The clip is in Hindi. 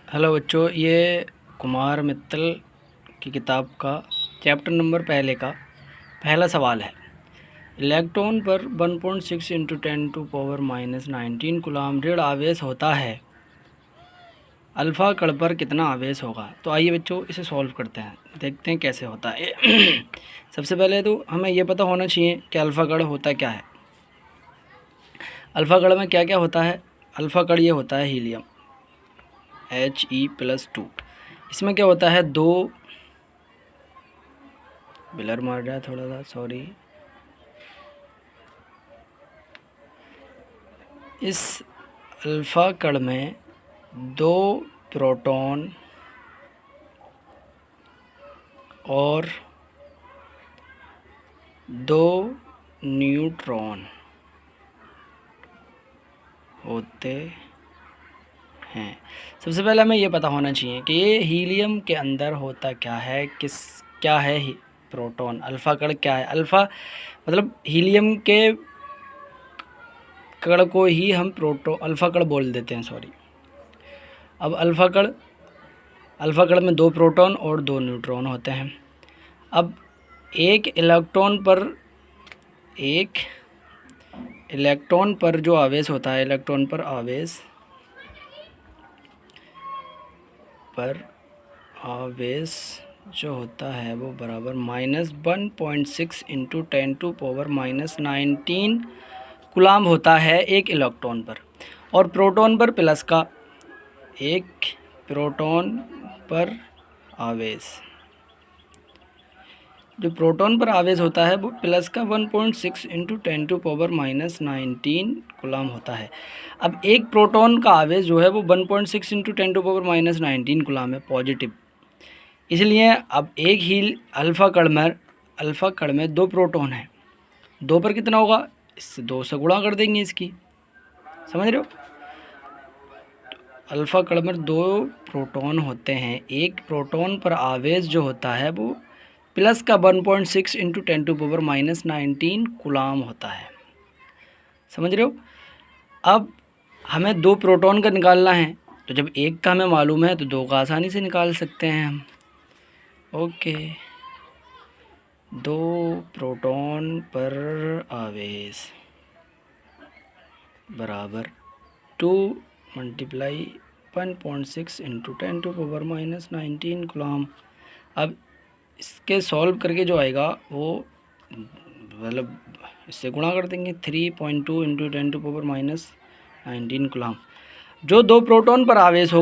हेलो बच्चों, ये कुमार मित्तल की किताब का चैप्टर नंबर पहले का पहला सवाल है। इलेक्ट्रॉन पर 1.6 इंटू 10⁻⁻19 कूलम्ब ऋण आवेश होता है। अल्फ़ा कण पर कितना आवेश होगा? तो आइए बच्चों इसे सॉल्व करते हैं, देखते हैं कैसे होता है। सबसे पहले तो हमें ये पता होना चाहिए कि अल्फ़ा कण होता क्या है। अल्फ़ा कण में क्या क्या होता है? अल्फ़ा कण ये होता है हीलियम He+2। इसमें क्या होता है, दो बिलर मार रहा है थोड़ा सा, सॉरी। इस अल्फ़ा कण में दो प्रोटॉन और दो न्यूट्रॉन होते हैं। सबसे पहले हमें ये पता होना चाहिए कि ये हीलियम के अंदर होता क्या है, क्या है प्रोटॉन। अल्फ़ा कण क्या है? अल्फ़ा मतलब हीलियम के कण को ही हम अल्फ़ा कण बोल देते हैं, सॉरी। अब अल्फ़ा कण में दो प्रोटॉन और दो न्यूट्रॉन होते हैं। अब एक इलेक्ट्रॉन पर जो आवेश होता है, इलेक्ट्रॉन पर आवेश जो होता है वो बराबर -1.6 इंटू 10⁻⁻19 कूलम्ब होता है एक इलेक्ट्रॉन पर। और प्रोटॉन पर प्लस का, एक प्रोटॉन पर आवेश, जो प्रोटॉन पर आवेश होता है वो प्लस का 1.6 इंटू 10⁻⁻19 कूलम्ब होता है। अब एक प्रोटॉन का आवेश जो है वो 1.6 इंटू 10⁻⁻19 कूलम्ब है, पॉजिटिव। इसलिए अब एक ही अल्फ़ा कण में दो प्रोटॉन है, दो पर कितना होगा, इससे दो से गुणा कर देंगे इसकी, समझ रहे हो। अल्फ़ा कण में दो प्रोटॉन होते हैं, एक प्रोटॉन पर आवेश जो होता है वो प्लस का 1.6 इंटू 10⁻⁻19 कूलम्ब होता है, समझ रहे हो। अब हमें दो प्रोटॉन का निकालना है, तो जब एक का हमें मालूम है तो दो का आसानी से निकाल सकते हैं हम। ओके, दो प्रोटॉन पर आवेश बराबर 2 मल्टीप्लाई 1.6 इंटू 10⁻⁻19 कूलम्ब। अब इसके सॉल्व करके जो आएगा वो मतलब इससे गुणा कर देंगे, 3.2 इंटू 10⁻⁻19 कूलम्ब। जो दो प्रोटॉन पर आवेश होगा